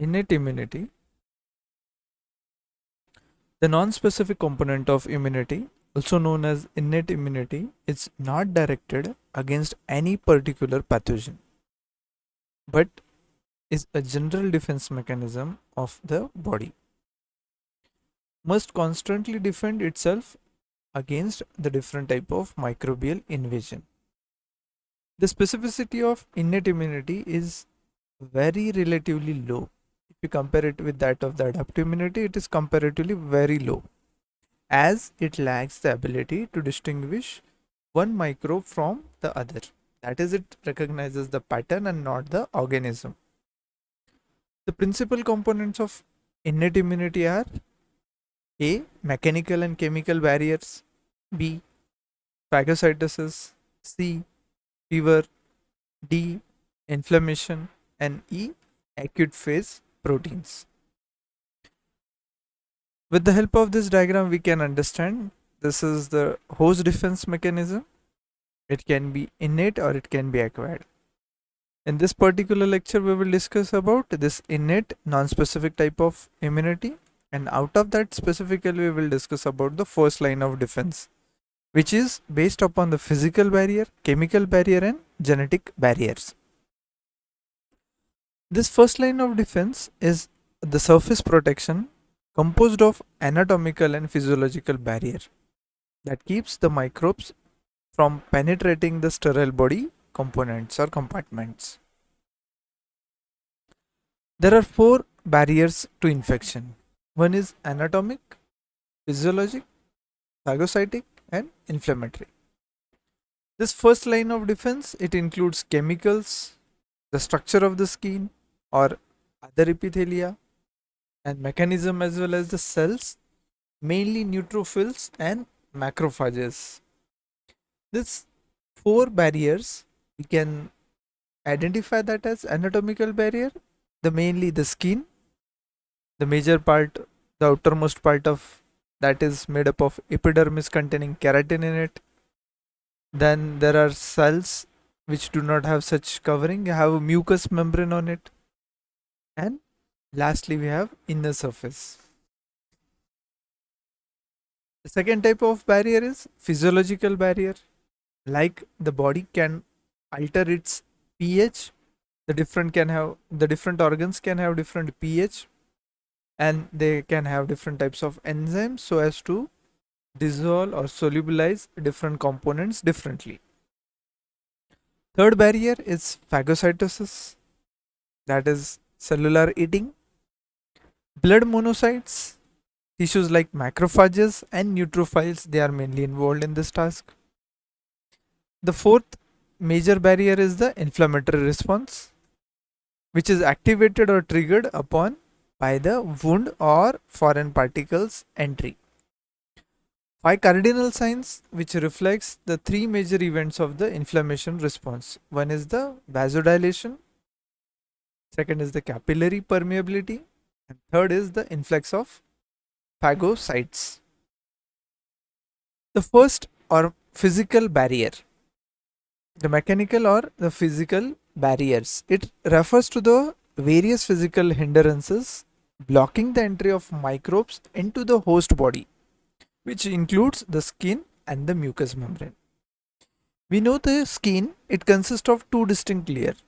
Innate immunity, the non-specific component of immunity, also known as innate immunity, is not directed against any particular pathogen, but is a general defense mechanism of the body. Must constantly defend itself against the different type of microbial invasion. The specificity of innate immunity is very relatively low. If you compare it with that of the adaptive immunity, it is comparatively very low, as it lacks the ability to distinguish one microbe from the other. That is, it recognizes the pattern and not the organism. The principal components of innate immunity are A. Mechanical and chemical barriers, B. Phagocytosis, C. Fever, D. Inflammation, and E. Acute phase proteins. With the help of this diagram, we can understand this is the host defense mechanism. It can be innate or it can be acquired. In this particular lecture, we will discuss about this innate non-specific type of immunity, and out of that specifically we will discuss about the first line of defense, which is based upon the physical barrier, chemical barrier, and genetic barriers. This first line of defense is the surface protection composed of anatomical and physiological barrier that keeps the microbes from penetrating the sterile body components or compartments. There are four barriers to infection. One is anatomic, physiologic, phagocytic, and inflammatory. This first line of defense, it includes chemicals, the structure of the skin or other epithelia, and mechanism as well as the cells, mainly neutrophils and macrophages. These four barriers, we can identify that as anatomical barrier, the mainly the skin, the major part, the outermost part of that is made up of epidermis containing keratin in it. Then there are cells which do not have such covering, have a mucous membrane on it. And lastly, we have inner surface. The second type of barrier is physiological barrier. Like the body can alter its pH, the different organs can have different pH, and they can have different types of enzymes so as to dissolve or solubilize different components differently. Third barrier is phagocytosis, that is cellular eating. Blood monocytes, tissues like macrophages and neutrophils, they are mainly involved in this task. The fourth major barrier is the inflammatory response, which is activated or triggered upon by the wound or foreign particles entry. Five cardinal signs which reflects the three major events of the inflammation response. One is the vasodilation, second is the capillary permeability, and third is the influx of phagocytes. The first or physical barrier, the mechanical or the physical barriers, it refers to the various physical hindrances blocking the entry of microbes into the host body, which includes the skin and the mucous membrane. We know the skin, it consists of two distinct layers,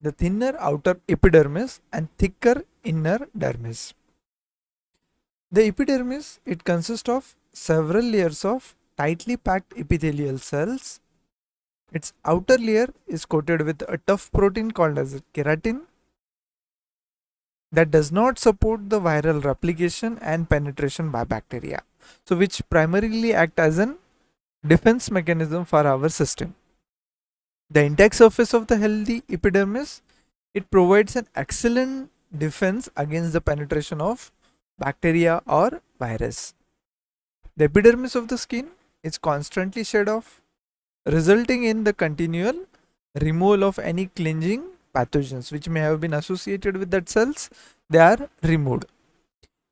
the thinner outer epidermis and thicker inner dermis. The epidermis, it consists of several layers of tightly packed epithelial cells. Its outer layer is coated with a tough protein called as keratin that does not support the viral replication and penetration by bacteria, so which primarily act as an defense mechanism for our system. The intact surface of the healthy epidermis, it provides an excellent defense against the penetration of bacteria or virus. The epidermis of the skin is constantly shed off, resulting in the continual removal of any clinging pathogens which may have been associated with that cells. They are removed.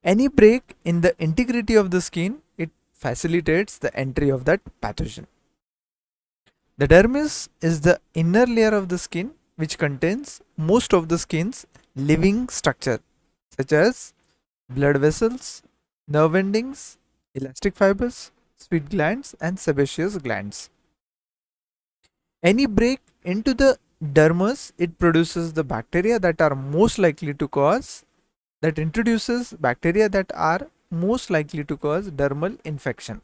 Any break in the integrity of the skin, it facilitates the entry of that pathogen. The dermis is the inner layer of the skin which contains most of the skin's living structure. such as blood vessels, nerve endings, elastic fibers, sweat glands, and sebaceous glands. Any break into the dermis, it produces the bacteria that are most likely to cause, that introduces bacteria that are most likely to cause dermal infection.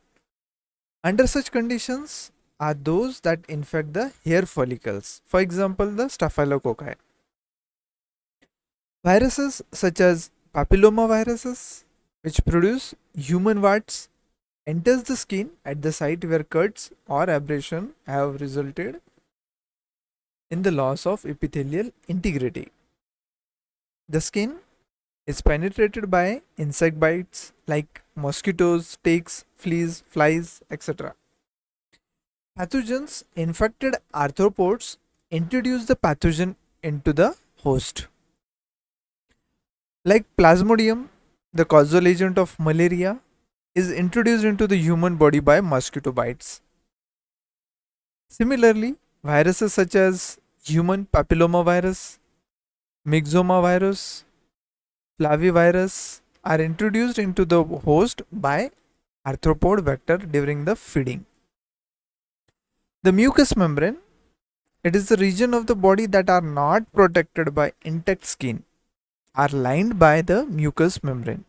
Under such conditions are those that infect the hair follicles, for example, the staphylococci. Viruses such as papillomaviruses, which produce human warts, enters the skin at the site where cuts or abrasion have resulted in the loss of epithelial integrity. The skin is penetrated by insect bites like mosquitoes, ticks, fleas, flies, etc. Pathogens infected arthropods introduce the pathogen into the host. Like Plasmodium, the causal agent of malaria, is introduced into the human body by mosquito bites. Similarly, viruses such as human papillomavirus, myxomavirus, flavivirus are introduced into the host by arthropod vector during the feeding. The mucous membrane, it is the region of the body that are not protected by intact skin, are lined by the mucous membrane.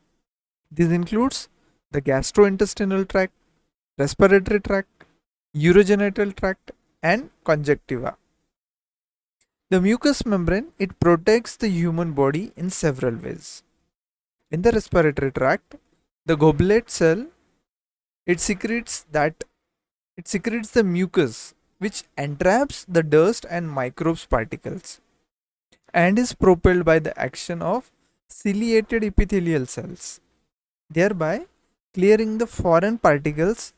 This includes the gastrointestinal tract, respiratory tract, urogenital tract, and conjunctiva. The mucous membrane, it protects the human body in several ways. In the respiratory tract, the goblet cell, it secretes that it secretes the mucus which entraps the dust and microbes particles and is propelled by the action of ciliated epithelial cells, thereby clearing the foreign particles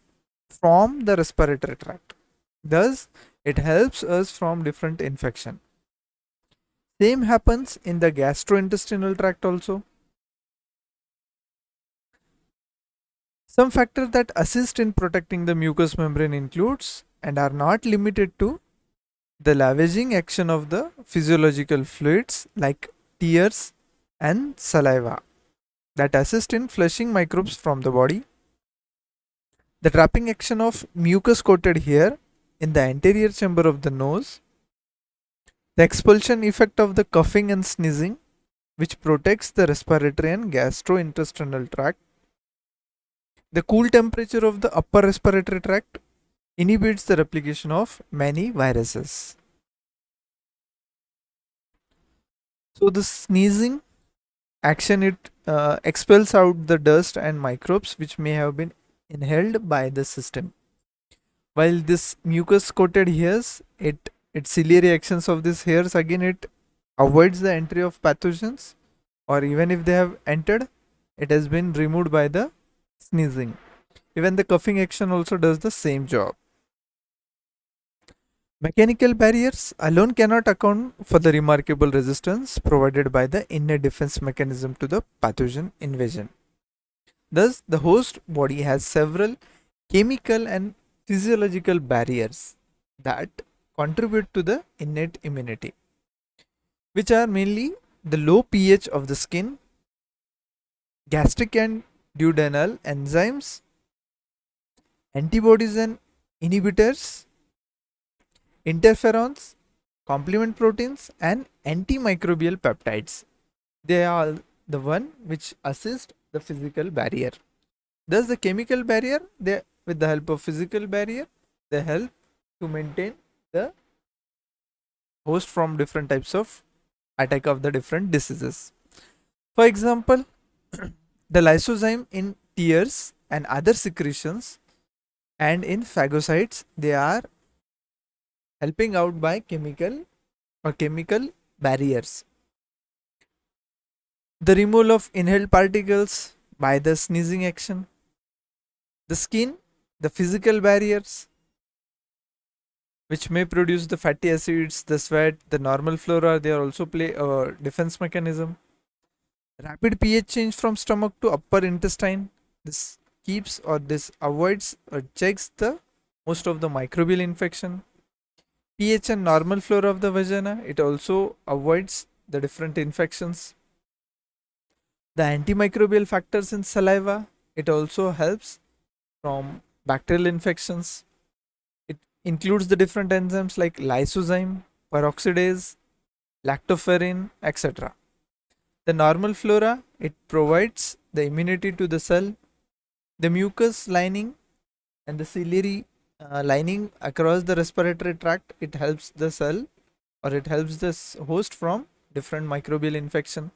from the respiratory tract. Thus, it helps us from different infection. Same happens in the gastrointestinal tract also. Some factors that assist in protecting the mucous membrane includes and are not limited to the lavaging action of the physiological fluids like tears and saliva that assist in flushing microbes from the body, the trapping action of mucus coated hair in the anterior chamber of the nose, the expulsion effect of the coughing and sneezing, which protects the respiratory and gastrointestinal tract, the cool temperature of the upper respiratory tract inhibits the replication of many viruses. So, the sneezing action, it expels out the dust and microbes which may have been inhaled by the system. While this mucus coated hairs, its ciliary actions of these hairs, again it avoids the entry of pathogens, or even if they have entered, it has been removed by the sneezing. Even the coughing action also does the same job. Mechanical barriers alone cannot account for the remarkable resistance provided by the innate defense mechanism to the pathogen invasion. Thus, the host body has several chemical and physiological barriers that contribute to the innate immunity, which are mainly the low pH of the skin, gastric and duodenal enzymes, antibodies and inhibitors, interferons, complement proteins, and antimicrobial peptides. They are the one which assist the physical barrier. Thus, the chemical barrier, they with the help of physical barrier, they help to maintain the host from different types of attack of the different diseases. For example, the lysozyme in tears and other secretions and in phagocytes, they are helping out by chemical barriers. The removal of inhaled particles by the sneezing action, the skin, the physical barriers which may produce the fatty acids, the sweat, the normal flora, they also play a defense mechanism. Rapid pH change from stomach to upper intestine, this keeps or this avoids or checks the most of the microbial infection. pH and normal flora of the vagina, it also avoids the different infections. The antimicrobial factors in saliva, it also helps from bacterial infections. It includes the different enzymes like lysozyme, peroxidase, lactoferrin, etc. The normal flora, it provides the immunity to the cell. The mucus lining and the ciliary lining across the respiratory tract, it helps the cell or it helps the host from different microbial infection.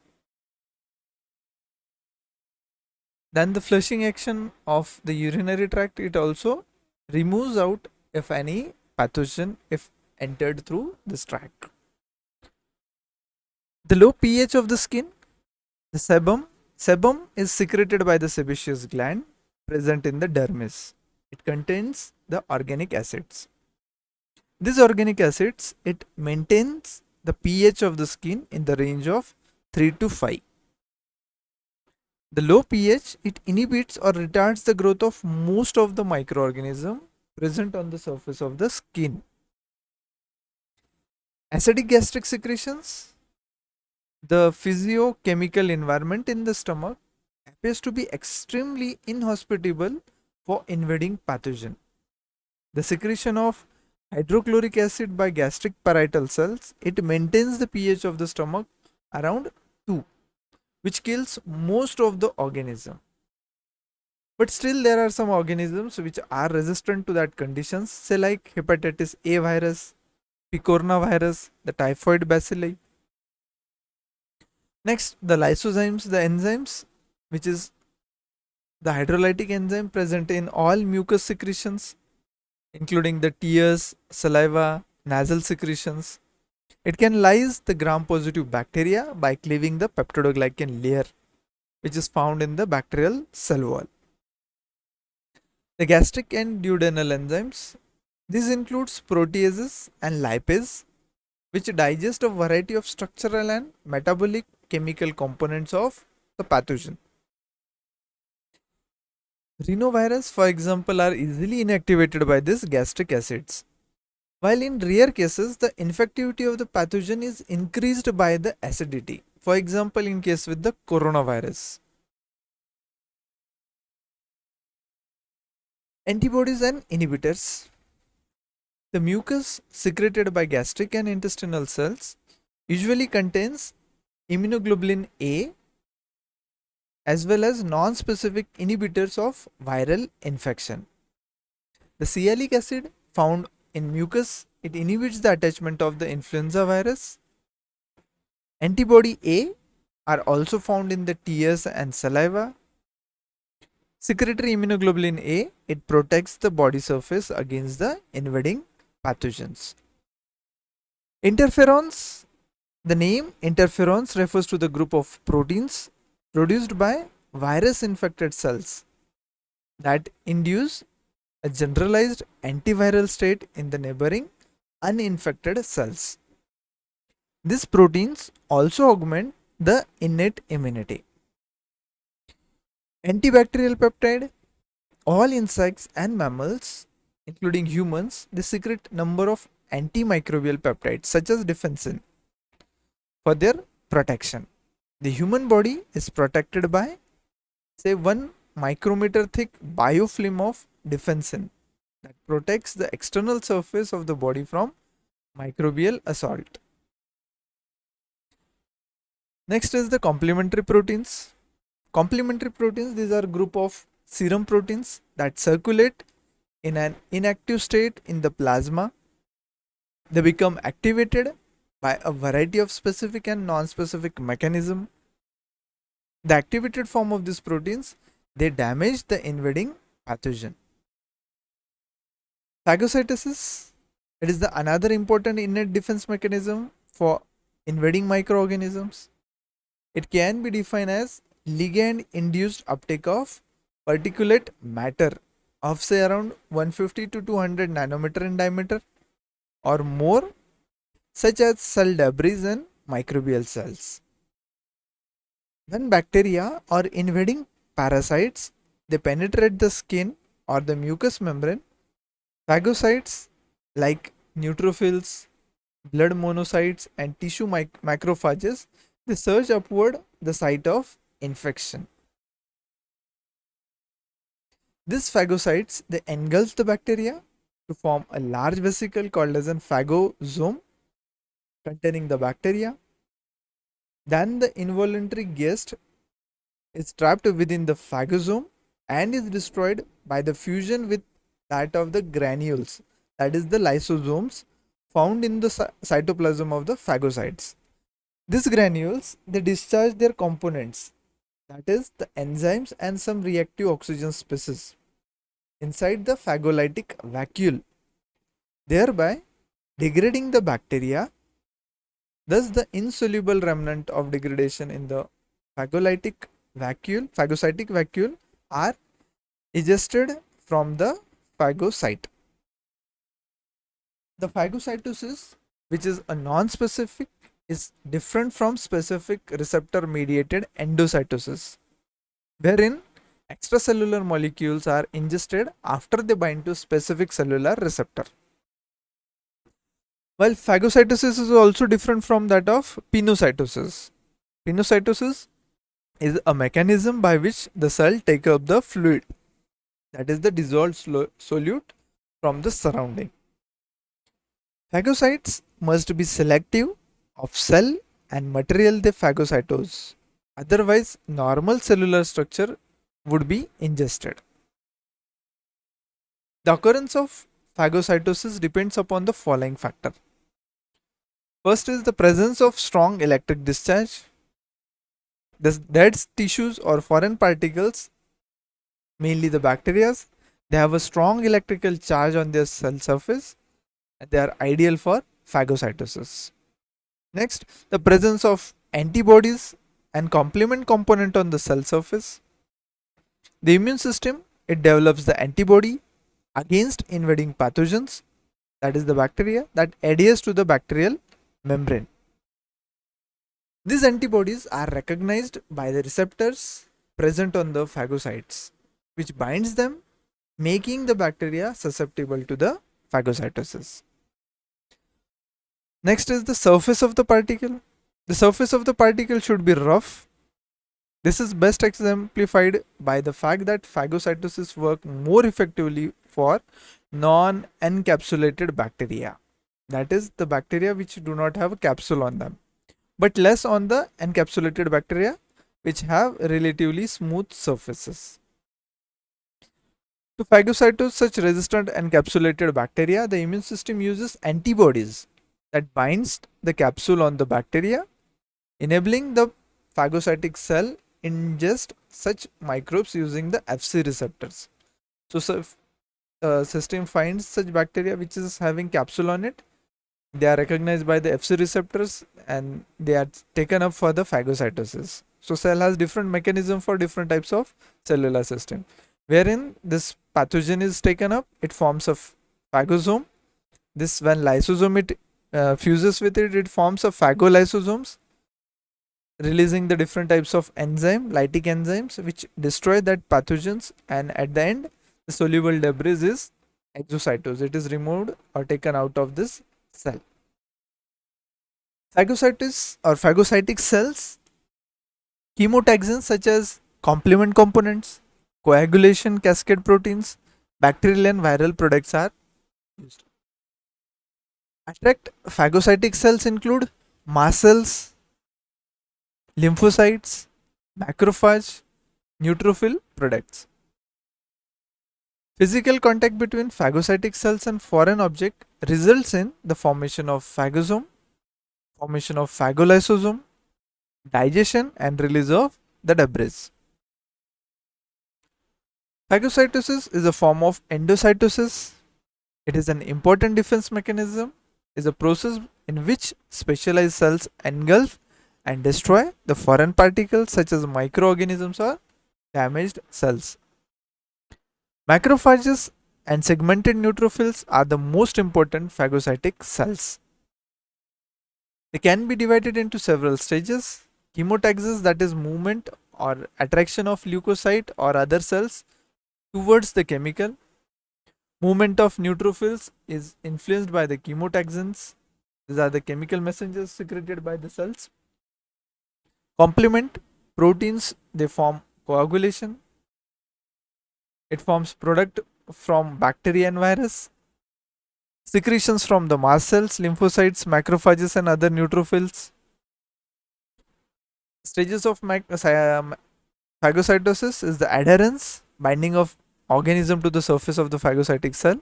Then the flushing action of the urinary tract, it also removes out if any pathogen if entered through this tract. The low pH of the skin, the sebum is secreted by the sebaceous gland present in the dermis. It contains the organic acids. These organic acids, it maintains the pH of the skin in the range of 3 to 5. The low pH, it inhibits or retards the growth of most of the microorganism present on the surface of the skin. Acidic gastric secretions, the physiochemical environment in the stomach appears to be extremely inhospitable for invading pathogen. The secretion of hydrochloric acid by gastric parietal cells, it maintains the pH of the stomach around 2, which kills most of the organism. But still there are some organisms which are resistant to that conditions, say like hepatitis A virus, picorna virus, the typhoid bacilli. Next, the lysozymes, the enzymes, which is the hydrolytic enzyme present in all mucus secretions, including the tears, saliva, nasal secretions. It can lyse the gram-positive bacteria by cleaving the peptidoglycan layer, which is found in the bacterial cell wall. The gastric and duodenal enzymes, this includes proteases and lipase, which digest a variety of structural and metabolic chemical components of the pathogen. Rhinovirus, for example, are easily inactivated by these gastric acids. While in rare cases, the infectivity of the pathogen is increased by the acidity. For example, in case with the coronavirus. Antibodies and inhibitors. The mucus secreted by gastric and intestinal cells usually contains immunoglobulin A as well as non-specific inhibitors of viral infection. The sialic acid found in mucus, it inhibits the attachment of the influenza virus. Antibody A are also found in the tears and saliva. Secretory immunoglobulin A, it protects the body surface against the invading pathogens. Interferons, the name interferons refers to the group of proteins produced by virus infected cells that induce a generalized antiviral state in the neighboring uninfected cells. These proteins also augment the innate immunity. Antibacterial peptide, all insects and mammals, including humans, they secrete number of antimicrobial peptides such as defensin for their protection. The human body is protected by say 1 micrometer thick biofilm of defensin that protects the external surface of the body from microbial assault. Next is the complementary proteins. Complementary proteins, these are a group of serum proteins that circulate in an inactive state in the plasma. They become activated by a variety of specific and non-specific mechanism. The activated form of these proteins, they damage the invading pathogen. Phagocytosis, it is the another important innate defense mechanism for invading microorganisms. It can be defined as ligand induced uptake of particulate matter of say around 150 to 200 nanometer in diameter or more, such as cell debris and microbial cells. When bacteria or invading parasites, they penetrate the skin or the mucous membrane, phagocytes like neutrophils, blood monocytes and tissue macrophages, they surge upward the site of infection. These phagocytes, they engulf the bacteria to form a large vesicle called as an phagosome containing the bacteria. Then the involuntary guest is trapped within the phagosome and is destroyed by the fusion with that of the granules, that is the lysosomes found in the cytoplasm of the phagocytes. These granules, they discharge their components, that is the enzymes and some reactive oxygen species inside the phagolytic vacuole, thereby degrading the bacteria. Thus, the insoluble remnant of degradation in the phagocytic vacuole are egested from the phagocyte. The phagocytosis, which is a non-specific, is different from specific receptor mediated endocytosis, wherein extracellular molecules are ingested after they bind to specific cellular receptor. While phagocytosis is also different from that of pinocytosis. Pinocytosis is a mechanism by which the cell takes up the fluid, that is the dissolved solute from the surrounding. Phagocytes must be selective of cell and material they phagocytose. Otherwise, normal cellular structure would be ingested. The occurrence of phagocytosis depends upon the following factor. First is the presence of strong electric discharge. The dead tissues or foreign particles, mainly the bacteria, they have a strong electrical charge on their cell surface and they are ideal for phagocytosis. Next, the presence of antibodies and complement component on the cell surface. The immune system, it develops the antibody against invading pathogens, that is the bacteria, that adheres to the bacterial membrane. These antibodies are recognized by the receptors present on the phagocytes, which binds them, making the bacteria susceptible to the phagocytosis. Next is the surface of the particle. The surface of the particle should be rough. This is best exemplified by the fact that phagocytosis work more effectively for non-encapsulated bacteria, that is the bacteria which do not have a capsule on them, but less on the encapsulated bacteria which have relatively smooth surfaces. To phagocytose such resistant encapsulated bacteria, the immune system uses antibodies that binds the capsule on the bacteria, enabling the phagocytic cell ingest such microbes using the Fc receptors. So if system finds such bacteria which is having capsule on it, they are recognized by the Fc receptors and they are taken up for the phagocytosis. So cell has different mechanism for different types of cellular system. Wherein this pathogen is taken up, it forms a phagosome. This when lysosome it fuses with it, it forms a phagolysosomes, releasing the different types of enzyme, lytic enzymes, which destroy that pathogens, and at the end, the soluble debris is exocytosed. It is removed or taken out of this cell. Phagocytes or phagocytic cells, chemotaxins such as complement components, coagulation cascade proteins, bacterial and viral products are used. Attract phagocytic cells include mast cells, lymphocytes, macrophage, neutrophil products. Physical contact between phagocytic cells and foreign object results in the formation of phagosome, formation of phagolysosome, digestion and release of the debris. Phagocytosis is a form of endocytosis. It is an important defense mechanism, is a process in which specialized cells engulf and destroy the foreign particles such as microorganisms or damaged cells. Macrophages and segmented neutrophils are the most important phagocytic cells. They can be divided into several stages. Chemotaxis, that is movement or attraction of leukocyte or other cells towards the chemical. Movement of neutrophils is influenced by the chemotaxins. These are the chemical messengers secreted by the cells. Complement Proteins, they form coagulation. It forms product from bacteria and virus. Secretions from the mast cells, lymphocytes, macrophages, and other neutrophils. Stages of phagocytosis is the adherence, binding of organism to the surface of the phagocytic cell.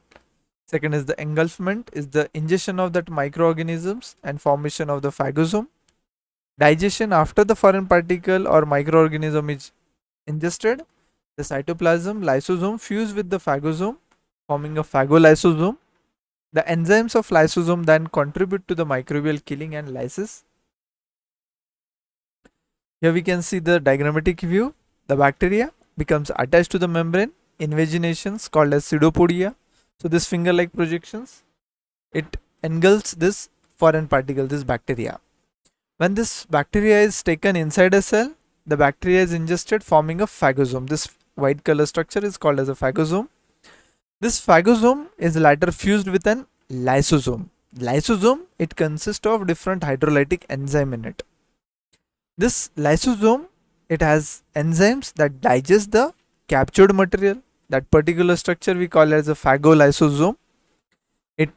Second is the engulfment, is the ingestion of that microorganisms and formation of the phagosome. Digestion, after the foreign particle or microorganism is ingested, the cytoplasm lysosome fuse with the phagosome, forming a phagolysosome. The enzymes of lysosome then contribute to the microbial killing and lysis. Here we can see the diagrammatic view. The bacteria becomes attached to the membrane, invaginations called as pseudopodia. So this finger-like projections, it engulfs this foreign particle, this bacteria. When this bacteria is taken inside a cell, the bacteria is ingested, forming a phagosome. This white color structure is called as a phagosome. This phagosome is later fused with an lysosome. Lysosome, it consists of different hydrolytic enzyme in it. This lysosome, it has enzymes that digest the captured material. That particular structure we call as a phagolysosome. The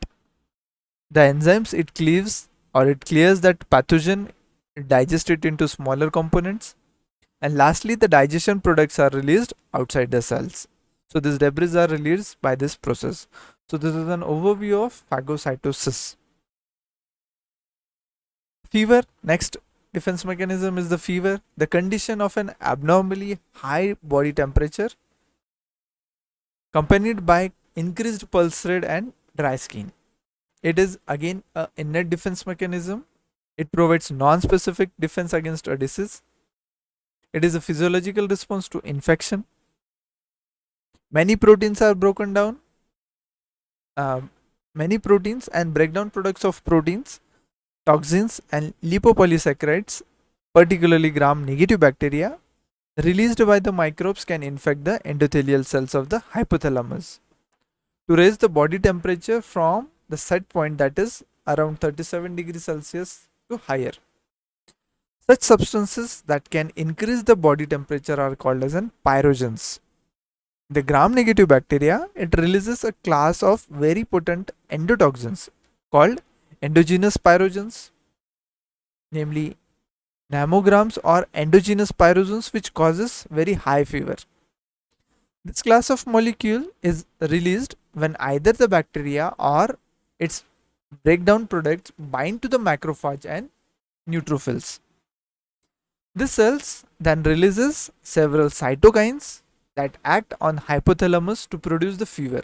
enzymes, it cleaves or it clears that pathogen, it digests it into smaller components, and lastly the digestion products are released outside the cells. So these debris are released by this process. So this is an overview of phagocytosis. Fever, next defense mechanism is the fever, the condition of an abnormally high body temperature accompanied by increased pulse rate and dry skin. It is again a innate defense mechanism. It provides non-specific defense against a disease. It is a physiological response to infection. Many proteins are broken down. Many proteins and breakdown products of proteins, toxins, and lipopolysaccharides, particularly gram-negative bacteria, released by the microbes can infect the endothelial cells of the hypothalamus to raise the body temperature from the set point, that is around 37 degrees Celsius, to higher. Such substances that can increase the body temperature are called as an pyrogens. The gram-negative bacteria, it releases a class of very potent endotoxins called endogenous pyrogens, namely namograms or endogenous pyrogens, which causes very high fever. This class of molecule is released when either the bacteria or its breakdown products bind to the macrophage and neutrophils. This cells then releases several cytokines that act on hypothalamus to produce the fever.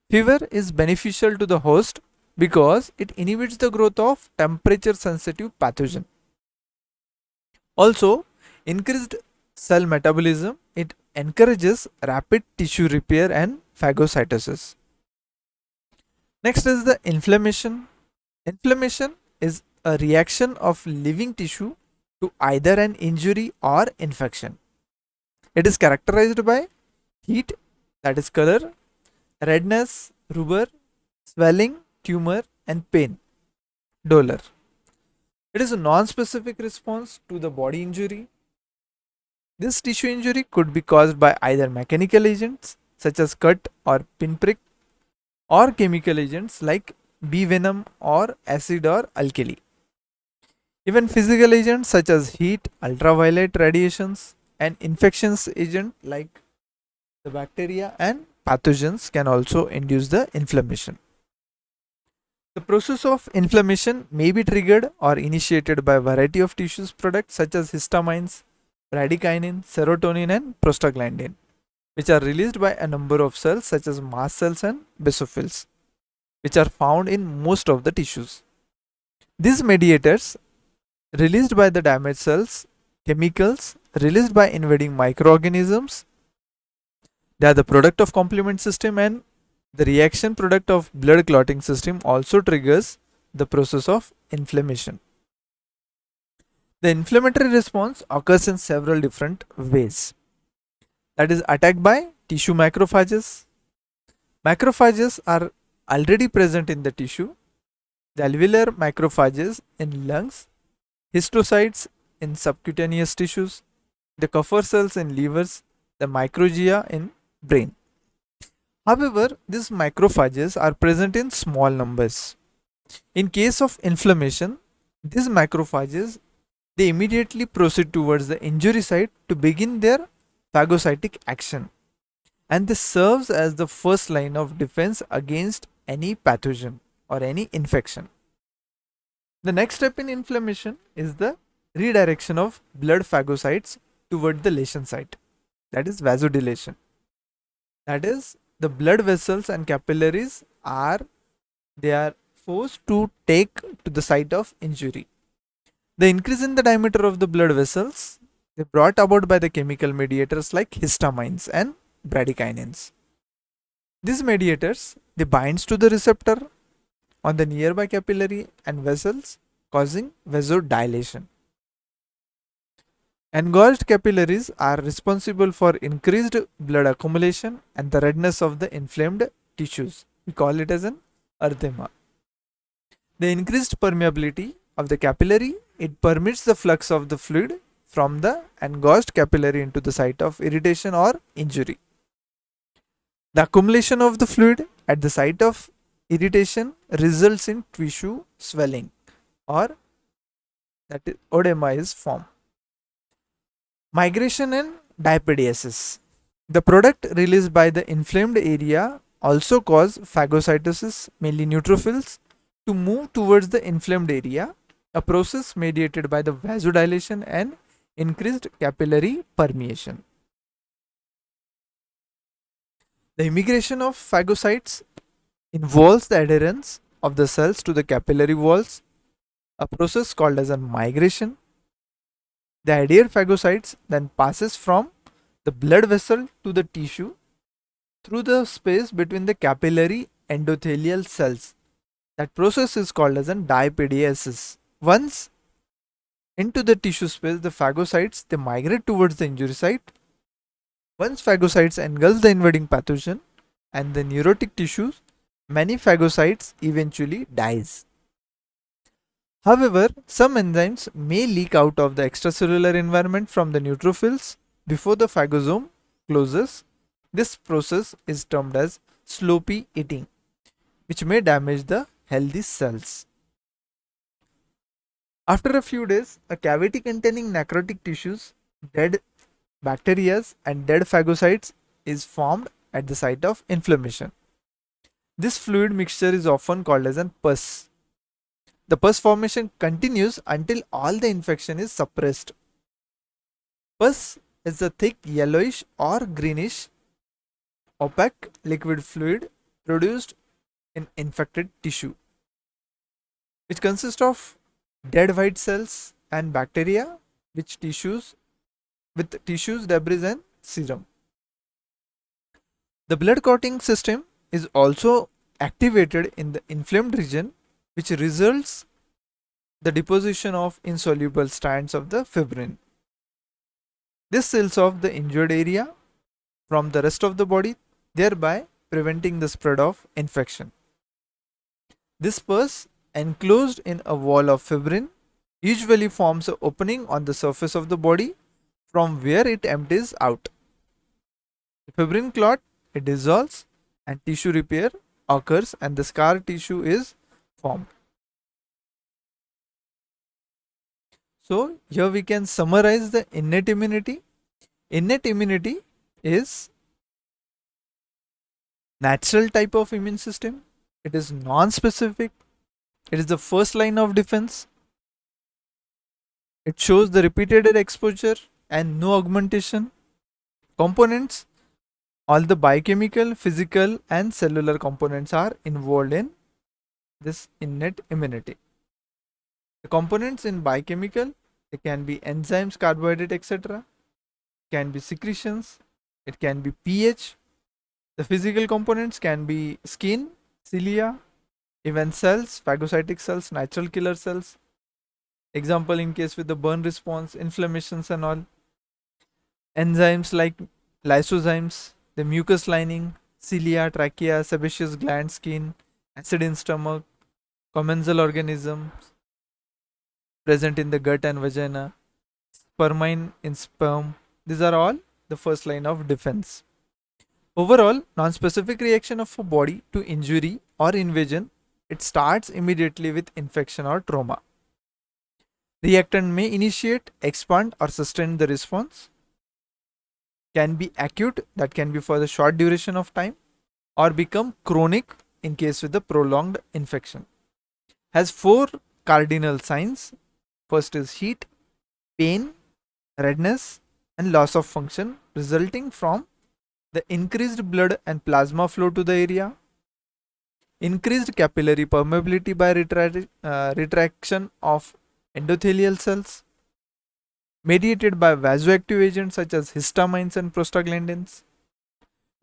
Fever is beneficial to the host because it inhibits the growth of temperature sensitive pathogen. Also, increased cell metabolism, it encourages rapid tissue repair and phagocytosis. Next is the inflammation. Inflammation is a reaction of living tissue to either an injury or infection. It is characterized by heat, that is color, redness, rubor, swelling, tumor, and pain, dolor. It is a non-specific response to the body injury. This tissue injury could be caused by either mechanical agents such as cut or pinprick, or chemical agents like bee venom or acid or alkali. Even physical agents such as heat, ultraviolet radiations, and infections agent like the bacteria and pathogens can also induce the inflammation. The process of inflammation may be triggered or initiated by a variety of tissues products such as histamines, bradykinin, serotonin, and prostaglandin, which are released by a number of cells such as mast cells and basophils, which are found in most of the tissues. These mediators released by the damaged cells, chemicals released by invading microorganisms, they are the product of complement system, and the reaction product of blood clotting system also triggers the process of inflammation. The inflammatory response occurs in several different ways. That is attack by tissue macrophages. Macrophages are already present in the tissue. The alveolar macrophages in lungs, histiocytes in subcutaneous tissues, the Kupffer cells in livers, the microglia in brain. However, these macrophages are present in small numbers. In case of inflammation, these macrophages they immediately proceed towards the injury site to begin their phagocytic action, and this serves as the first line of defense against any pathogen or any infection. The next step in inflammation is the redirection of blood phagocytes toward the lesion site, that is vasodilation. That is, the blood vessels and capillaries are forced to take to the site of injury. The increase in the diameter of the blood vessels they brought about by the chemical mediators like histamines and bradykinins. These mediators they binds to the receptor on the nearby capillary and vessels, causing vasodilation. Engorged capillaries are responsible for increased blood accumulation and the redness of the inflamed tissues. We call it as an erythema. The increased permeability of the capillary it permits the flux of the fluid from the engorged capillary into the site of irritation or injury. The accumulation of the fluid at the site of irritation results in tissue swelling, or that is oedema is formed. Migration and diapedesis. The product released by the inflamed area also cause phagocytosis, mainly neutrophils, to move towards the inflamed area, a process mediated by the vasodilation and increased capillary permeation. The immigration of phagocytes involves the adherence of the cells to the capillary walls, a process called as a migration. The adhered phagocytes then passes from the blood vessel to the tissue through the space between the capillary endothelial cells. That process is called as a diapedesis. Once into the tissue space, the phagocytes they migrate towards the injury site. Once phagocytes engulf the invading pathogen and the neurotic tissues, many phagocytes eventually dies. However, some enzymes may leak out of the extracellular environment from the neutrophils before the phagosome closes. This process is termed as sloppy eating, which may damage the healthy cells. After a few days, a cavity containing necrotic tissues, dead bacteria, and dead phagocytes is formed at the site of inflammation. This fluid mixture is often called as an pus. The pus formation continues until all the infection is suppressed. Pus is a thick yellowish or greenish opaque liquid fluid produced in infected tissue, which consists of dead white cells and bacteria with tissues debris and serum. The blood clotting system is also activated in the inflamed region, which results the deposition of insoluble strands of the fibrin. This seals off the injured area from the rest of the body, thereby preventing the spread of infection. This pus, enclosed in a wall of fibrin, usually forms an opening on the surface of the body from where it empties out. The fibrin clot it dissolves and tissue repair occurs and the scar tissue is formed. So here we can summarize the innate immunity. Innate immunity is natural type of immune system. It is non-specific. It is the first line of defense. It shows the repeated exposure and no augmentation. Components, all the biochemical, physical and cellular components are involved in this innate immunity. The components in biochemical, they can be enzymes, carbohydrate, etc. Can be secretions, it can be pH. The physical components can be skin, cilia, even cells, phagocytic cells, natural killer cells. Example in case with the burn response, inflammations and all. Enzymes like lysozymes, the mucus lining, cilia, trachea, sebaceous gland, skin, acid in stomach, commensal organisms present in the gut and vagina. spermine in sperm. These are all the first line of defense. Overall, non-specific reaction of a body to injury or invasion, it starts immediately with infection or trauma. Reactant may initiate, expand or sustain the response. Can be acute, that can be for the short duration of time, or become chronic in case with the prolonged infection. Has four cardinal signs. First is heat, pain, redness, and loss of function resulting from the increased blood and plasma flow to the area, increased capillary permeability by retraction of endothelial cells, mediated by vasoactive agents such as histamines and prostaglandins,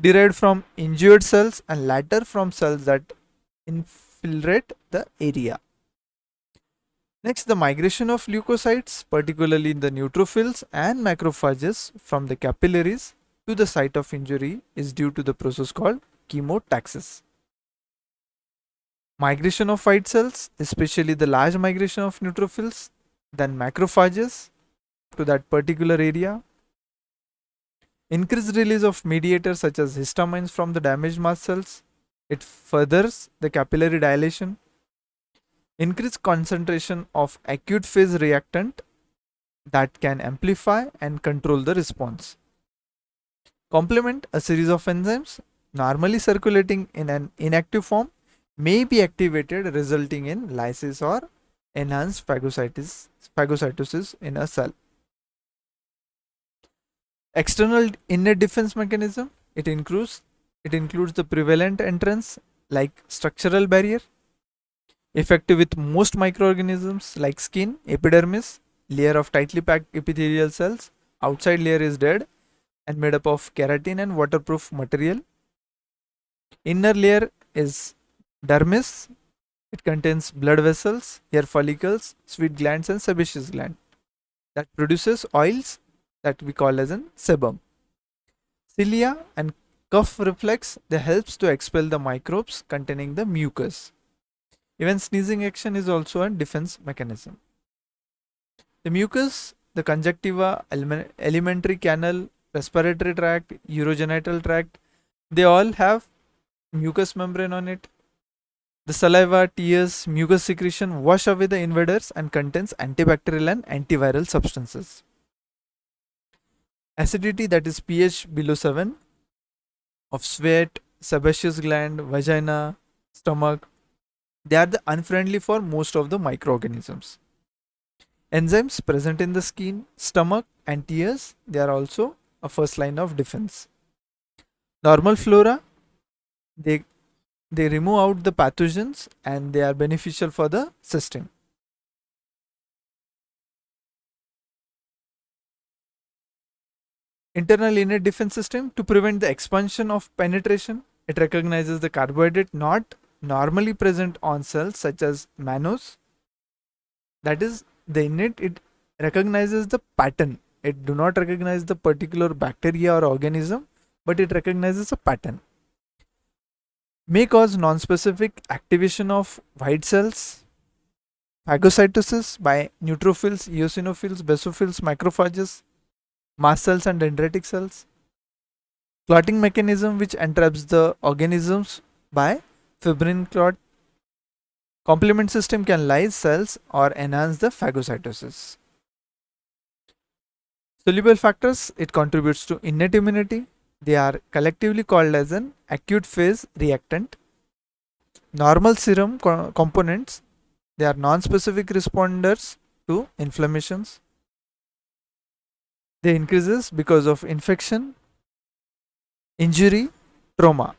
derived from injured cells and later from cells that infiltrate the area. Next, the migration of leukocytes, particularly in the neutrophils and macrophages from the capillaries to the site of injury, is due to the process called chemotaxis. Migration of white cells, especially the large migration of neutrophils, then macrophages to that particular area. Increased release of mediators such as histamines from the damaged mast cells. It furthers the capillary dilation. Increased concentration of acute phase reactant that can amplify and control the response. Complement, a series of enzymes normally circulating in an inactive form may be activated, resulting in lysis or enhanced phagocytosis in a cell. External innate defense mechanism, it includes the prevalent entrance like structural barrier, effective with most microorganisms like skin, epidermis, layer of tightly packed epithelial cells, outside layer is dead and made up of keratin and waterproof material. Inner layer is dermis, it contains blood vessels, hair follicles, sweat glands and sebaceous gland that produces oils that we call as an sebum. Cilia and cuff reflex, they helps to expel the microbes containing the mucus. Even sneezing action is also a defense mechanism. The mucus, the conjunctiva, alimentary canal, respiratory tract, urogenital tract, they all have mucous membrane on it. The saliva, tears, mucus secretion wash away the invaders and contains antibacterial and antiviral substances. Acidity, that is pH below 7, of sweat, sebaceous gland, vagina, stomach, they are the unfriendly for most of the microorganisms. Enzymes present in the skin, stomach and tears, they are also a first line of defense. Normal flora, they remove out the pathogens and they are beneficial for the system. Internal innate defense system, to prevent the expansion of penetration, it recognizes the carbohydrate not normally present on cells such as mannose. That is, the innate, it recognizes the pattern. It do not recognize the particular bacteria or organism, but it recognizes a pattern. May cause non-specific activation of white cells, phagocytosis by neutrophils, eosinophils, basophils, macrophages, mast cells and dendritic cells. Clotting mechanism which entraps the organisms by fibrin clot. Complement system can lyse cells or enhance the phagocytosis. Soluble factors, it contributes to innate immunity. They are collectively called as an acute phase reactant. Normal serum components, they are non-specific responders to inflammations. They increases because of infection, injury, trauma,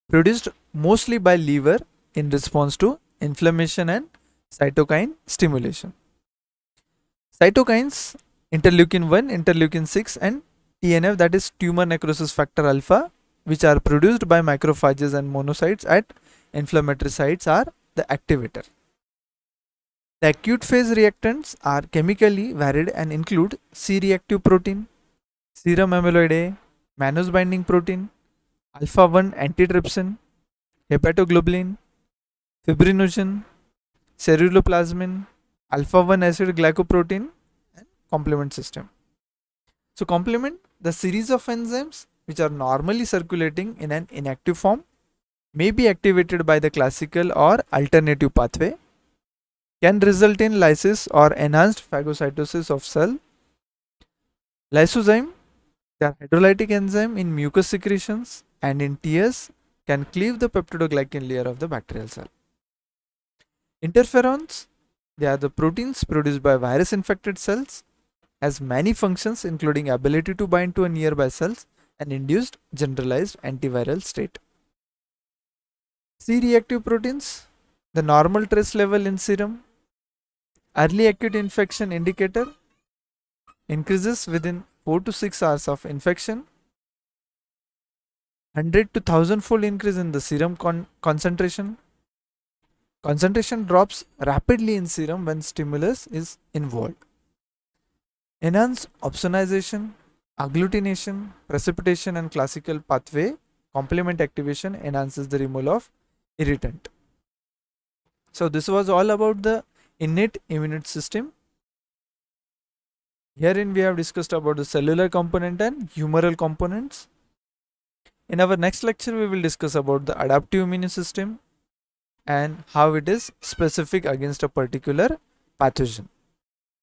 produced mostly by liver in response to inflammation and cytokine stimulation. Cytokines, interleukin 1, interleukin 6 and TNF, that is tumor necrosis factor alpha, which are produced by macrophages and monocytes at inflammatory sites, are the activator. The acute phase reactants are chemically varied and include C-reactive protein, serum amyloid A, mannose binding protein, alpha-1 antitrypsin, hepatoglobulin, fibrinogen, ceruloplasmin, alpha-1 acid glycoprotein, and complement system. So complement, the series of enzymes which are normally circulating in an inactive form, may be activated by the classical or alternative pathway, can result in lysis or enhanced phagocytosis of cell. Lysozyme, they are hydrolytic enzyme in mucus secretions and in tears, can cleave the peptidoglycan layer of the bacterial cell. Interferons, they are the proteins produced by virus infected cells, has many functions including ability to bind to a nearby cells and induced generalized antiviral state. C-reactive proteins, the normal trace level in serum, early acute infection indicator, increases within 4 to 6 hours of infection, 100 to 1000 fold increase in the serum concentration. Concentration drops rapidly in serum when stimulus is involved. Enhance opsonization, agglutination, precipitation and classical pathway complement activation enhances the removal of irritant. So this was all about the innate immune system. Herein we have discussed about the cellular component and humoral components. In our next lecture we will discuss about the adaptive immune system and how it is specific against a particular pathogen.